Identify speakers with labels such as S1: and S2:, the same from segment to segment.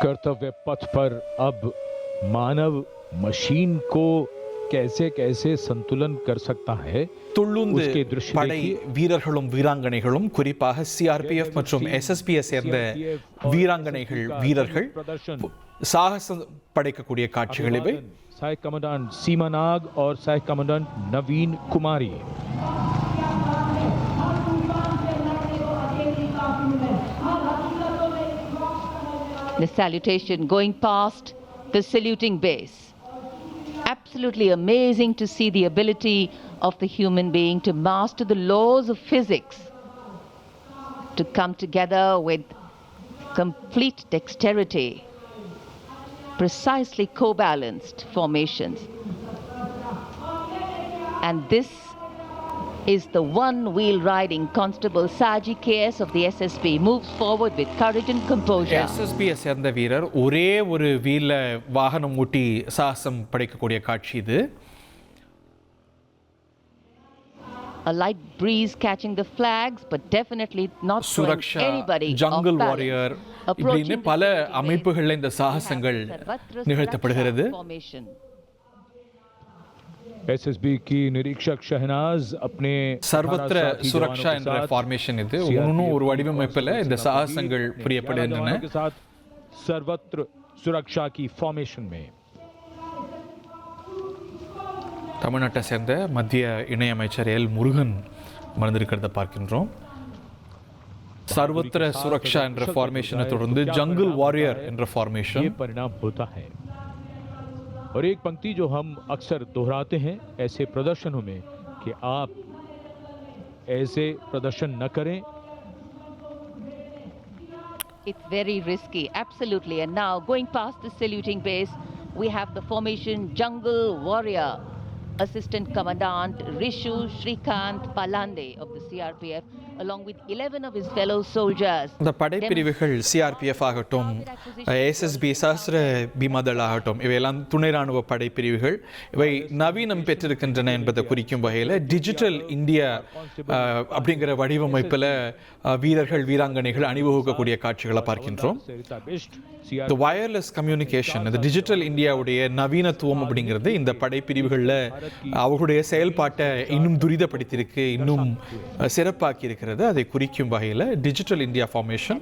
S1: कर्तव्य पथ पर अब मानव मशीन को कैसे कैसे संतुलन कर सकता है
S2: துள்ளுந்து
S1: उसके दृश्य
S2: படை
S1: देखिए।
S2: வீரர்களும் வீராங்கனைகளும் குறிப்பாக சிஆர்பிஎஃப் மற்றும் எஸ்எஸ்பியை சேர்ந்த வீராங்கனைகள் வீரர்கள் சாகசம் படைக்கக்கூடிய காட்சிகள் இவை.
S1: सहायक कमांडेंट सीमा नाग और सहायक commandant Naveen Kumari.
S3: The salutation going past the saluting base. Absolutely amazing to see the ability of the human being to master the laws of physics, to come together with complete dexterity, precisely co-balanced formations. And this is the one-wheel riding Constable Saji KS of the SSB moves forward with courage and composure.
S2: எஸ்எஸ்பியை சேர்ந்த வீரர் ஒரே ஒரு வீல வாகனம் ஓட்டி சாகசம் படைக்கக்கூடிய காட்சி இது.
S3: A light breeze catching the flags, but definitely not throwing
S2: Suraksha,
S3: anybody
S2: jungle
S3: off
S2: warrior
S3: balance.
S2: இப்படின்னு
S3: Approaching
S2: பல
S3: the saluting
S2: அமைப்புகளில் இந்த
S3: base,
S2: சாகசங்கள்
S3: we have Sarvatra
S2: நிகழ்த்தப்படுகிறது.
S3: Suraksha formation.
S1: एसएसबी की निरीक्षक शहनाज अपने
S2: சர்வத்திர
S1: 18 साथी
S2: சுரக்ஷா
S1: जवानों के
S2: என்ற
S1: साथ
S2: ஃபார்மேஷன் இது.
S1: CRPF
S2: இன்னும் ஒரு வடிவமைப்பில் இந்த சாகசங்கள்
S1: अपने
S2: புரியப்படுகின்றன.
S1: जवानों के साथ सर्वत्र सुरक्षा की फॉर्मेशन में
S2: தமிழ்நாட்டை சேர்ந்த மத்திய இணையமைச்சர் எல் முருகன் மறந்திருக்கிறத பார்க்கின்றோம். சர்வத்திர சுரக்ஷா என்ற ஃபார்மேஷனை தொடர்ந்து ஜங்கிள் வாரியர் என்ற ஃபார்மேஷன்.
S1: ये परिणाम होता है और एक पंक्ति जो हम अक्सर दोहराते हैं ऐसे प्रदर्शनों में कि आप ऐसे प्रदर्शन न करें.
S3: It's very risky, absolutely. And now going past the saluting base, we have the formation Jungle Warrior. Assistant Commandant Rishu Shrikant Palande of the CRPF, along with 11 of his fellow soldiers.
S2: இந்த படைப்பிரிவுகள் CRPF ஆகட்டும், SSP சஹஸ்ர பீமாதள் ஆகட்டும், இவையெல்லாம் துணை ராணுவ படைப்பிரிவுகள். இவை நவீனம் பெற்றிருக்கின்றன என்பதை குறிக்கும் வகையில் டிஜிட்டல் இந்தியா அப்படிங்கிற வடிவமைப்பில் வீரர்கள் வீராங்கனைகள் அணிவகுக்கக்கூடிய காட்சிகளை பார்க்கின்றோம். இந்த வயர்லெஸ் கம்யூனிகேஷன், இந்த டிஜிட்டல் இந்தியாவுடைய நவீனத்துவம் அப்படிங்கிறது இந்த படைப்பிரிவுகளில் அவர்களுடைய செயல்பாட்டை இன்னும் துரிதப்படுத்தியிருக்கு, இன்னும் சிறப்பாக்கி இருக்கிறது. அதை குறிக்கும் வகையில் digital India formation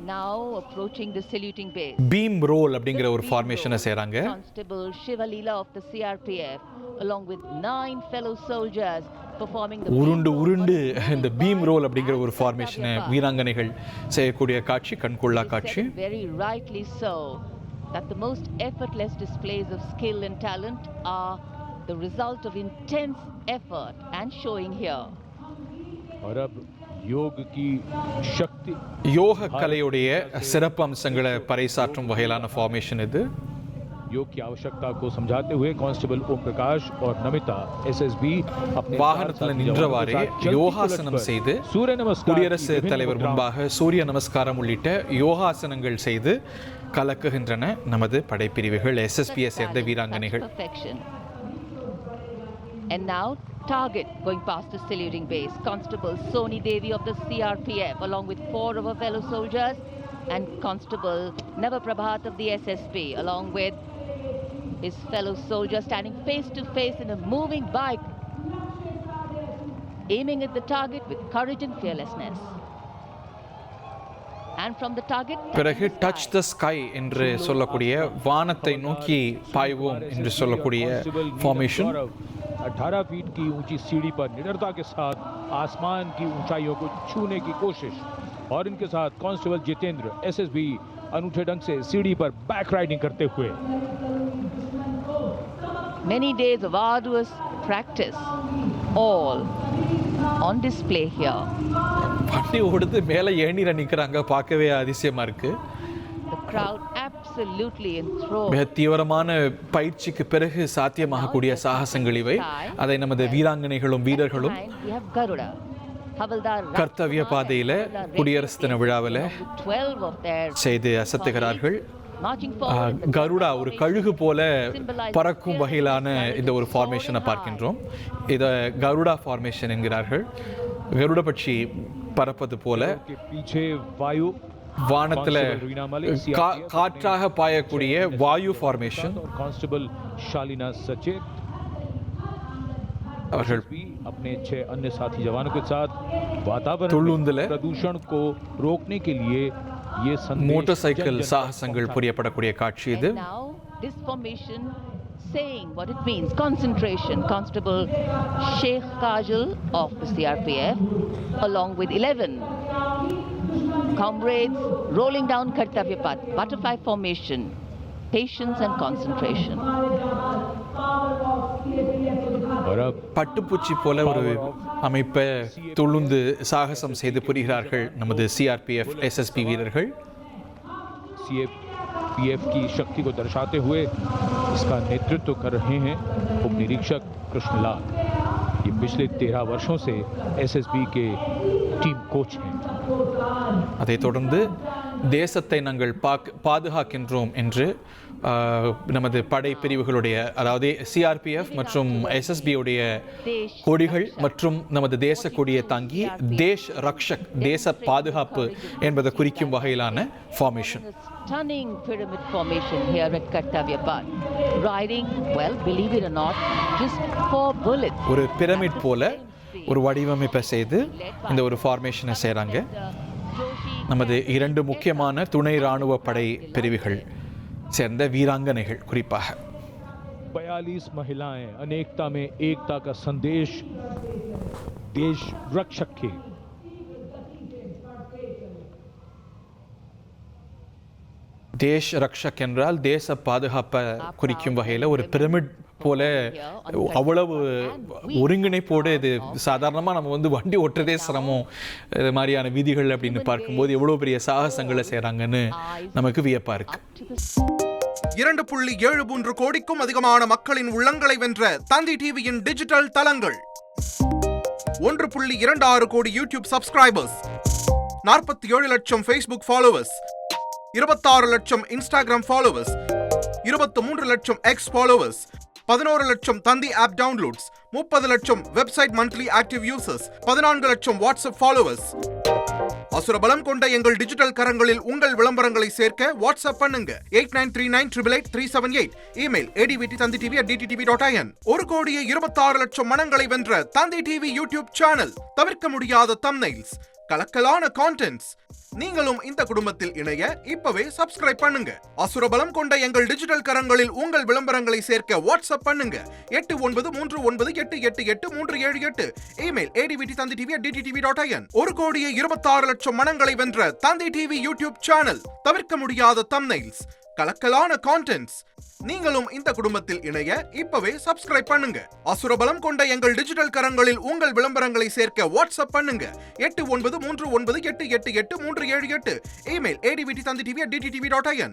S2: beam roll அப்படிங்கிற ஒரு ஃபார்மேஷனை செய்கிறாங்க.
S3: Constable Shivalila of the CRPF along with 9 fellow soldiers performing the
S2: உருண்டு இந்த பீம் ரோல் அப்படிங்கிற ஒரு ஃபார்மேஷனை வீராங்கனைகள் செய்யக்கூடிய காட்சி கண்கொள்ளா காட்சி.
S3: Very rightly so that the most effortless displays of skill and talent are the result of intense effort and showing here.
S1: और अब योग की शक्ति,
S2: யோக கலையுடைய சிறப்பு அம்சங்களை பறைசாற்றும் வகையிலான ஃபார்மேஷன் இது.
S1: योग की आवश्यकता को समझाते हुए कांस्टेबल ओम प्रकाश और नमिता एसएसबी अपने
S2: வாகனத்தில் நின்றவாறே யோகாசனம் செய்து
S1: सूर्य नमस्कार
S2: குடியரசுத் தலைவர் முன்பாக சூரிய நமஸ்காரம் உள்ளிட்ட யோகாசனங்கள் செய்து கலக்குகின்றன நமது படைப்பிரிவுகள் எஸ்எஸ்பியை சேர்ந்த வீராங்கனைகள்.
S3: And now target going past the saluting base. Constable Soni Devi of the CRPF along with 4 of her fellow soldiers and Constable Navaprabhat of the SSB along with his fellow soldiers standing face to face in a moving bike, aiming at the target with courage and fearlessness. And from the target,
S2: பிறகு touch the sky என்று சொல்லக்கூடிய வானத்தை நோக்கி பாய்வோம் என்று சொல்லக்கூடிய formation.
S1: 18 feet की ऊंची सीढ़ी पर निडरता के साथ आसमान की ऊंचाइयों को छूने की कोशिश और इनके साथ कांस्टेबल जितेंद्र एसएसबी अनूठे ढंग से सीढ़ी पर बैक राइडिंग करते हुए.
S3: many days of arduous practice all on display here.
S2: வண்டி ஓடுது, மேலே ஏணியில் நிற்கிறாங்க, பார்க்கவே அதிசயமா இருக்கு.
S3: The crowd absolutely enthralled.
S2: மிக தீவிரமான பயிற்சிக்கு பிறகு சாத்தியமாகக்கூடிய சாகசங்கள் இவை. அதை நமது வீராங்கனைகளும் வீரர்களும்
S3: We have Garuda. Havaldar
S2: Kartavya பாதையில் குடியரசு தின விழாவில்
S3: 12 of their
S2: செய்து அசத்துகிறார்கள்.
S3: marching forward.
S2: கருடா ஒரு கழுகு போல பறக்கும் வகையிலான இந்த ஒரு ஃபார்மேஷனை பார்க்கின்றோம். இதை கருடா ஃபார்மேஷன் என்கிறார்கள். கருட பட்சி பறப்பது போல.
S1: के पीछे वायु
S2: வானத்துல காற்றாக பாயக்கூடிய வாயு ஃபார்மேஷன்.
S1: कांस्टेबल शालिना सचेत
S2: அவர்கள்
S1: भी अपने 6 अन्य साथी जवानों के साथ वातावरण
S2: துள்ளுந்துல
S1: में प्रदूषण को रोकने के लिए ये
S2: மோட்டார் சைக்கிள் சாகசங்கள் புரியப்படக்கூடிய காட்சி இது.
S3: And now this formation saying what it means. Concentration. Constable Sheikh Kajal of the CRPF along with 11 comrades rolling down Kartavya Path. Butterfly formation. Patience and concentration.
S1: और अब
S2: பட்டுப்பூச்சி போல ஒரு அமைப்பை துளுந்து சாகசம் செய்து புரிகிறார்கள் நமது சிஆர்பிஎஃப் எஸ்எஸ்பி வீரர்கள்.
S1: सीआरपीएफ की शक्ति को दर्शाते हुए इसका नेतृत्व कर रहे हैं उप निरीक्षक कृष्णलाल. ये पिछले 13 वर्षों से एसएसबी के टीम कोच हैं.
S2: அதைத் தொடர்ந்து தேசத்தை நாங்கள் பாதுகாக்கின்றோம் என்று நமது படை பிரிவுகளுடைய, அதாவது சிஆர்பிஎஃப் மற்றும் எஸ்எஸ்பியுடைய கொடிகள் மற்றும் நமது தேச கொடியை தாங்கி தேஷ் ரக்ஷக், தேச பாதுகாப்பு என்பதை குறிக்கும் வகையிலான formation.
S3: Stunning pyramid formation here at Kartavya Path. Riding, well, believe it or not, just 4 bullets.
S2: ஒரு பிரமிட் போல ஒரு வடிவமைப்பை செய்து இந்த ஒரு ஃபார்மேஷனை செய்கிறாங்க. நமது 2 முக்கியமான துணை இராணுவ படை பிரிவுகள் சேர்ந்த வீராங்கனைகள் குறிப்பாக.
S1: 42 महिलाएं अनेकता में एकता का संदेश देश रक्षक के.
S2: தேஷ் ரக்ஷக் என்றால் தேச பாதுகாப்பை குறிக்கும் வகையில் ஒரு பிரமிட் போல அவ்வளவு ஒருங்கிணைப்போடு, இது சாதாரணமாக நம்ம வண்டி ஓட்டுறதே சிரமம், இது மாதிரியான விதிகள் அப்படின்னு பார்க்கும்போது எவ்வளோ பெரிய சாகசங்களை செய்கிறாங்கன்னு நமக்கு வியப்பாக இருக்கு.
S4: 2.73 கோடிக்கும் அதிகமான மக்களின் உள்ளங்களை வென்ற தந்தி டிவியின் டிஜிட்டல் தளங்கள், 1.26 கோடி யூடியூப் சப்ஸ்கிரைபர்ஸ், 47 லட்சம் ஃபேஸ்புக் ஃபாலோவர்ஸ், 26 லட்சம் இன்ஸ்டாகிராம் ஃபாலோவர்ஸ், 23 லட்சம் எக்ஸ் ஃபாலோவர்ஸ், 11 லட்சம் தந்தி ஆப் டவுன்லோட்ஸ், 30 லட்சம் வெப்சைட் மந்த்லி ஆக்டிவ் யூசர்ஸ், 14 லட்சம் வாட்ஸ்அப் ஃபாலோவர்ஸ். அசுரபலம் கொண்ட எங்கள் டிஜிட்டல் கரங்களில் உங்கள் விளம்பரங்களை சேர்க்க வாட்ஸ்அப் பண்ணுங்க 8939888378. Email advt@dttv.in. 1,26 லட்சம் மனங்களை வென்ற தந்தி டிவி யூடியூப் சேனல். தவிர்க்க முடியாத தம்ப்நெயில்ஸ், கலக்கலான கான்டென்ட்ஸ். நீங்களும் இந்த குடும்பத்தில் இணைய இப்பவே சப்ஸ்கிரைப் பண்ணுங்க. அசுரபலம் கொண்ட எங்கள் டிஜிட்டல் கரங்களில் உங்கள் விளம்பரங்களை சேர்க்க வாட்ஸ்அப் பண்ணுங்க 8939888378. Email advt@dttv.in. 1,26 லட்சம் மனங்களை வென்ற தந்தி டிவி யூடியூப் சேனல். தவிர்க்க முடியாத தம்ப்நெயில்ஸ், கலக்கலான கான்டென்ட்ஸ். நீங்களும் இந்த குடும்பத்தில் இணைய இப்பவே சப்ஸ்கிரைப் பண்ணுங்க. அசுரபலம் கொண்ட எங்கள் டிஜிட்டல் கரங்களில் உங்கள் விளம்பரங்களை சேர்க்க வாட்ஸ்அப் பண்ணுங்க 8939888378. Email advt@dttv.in.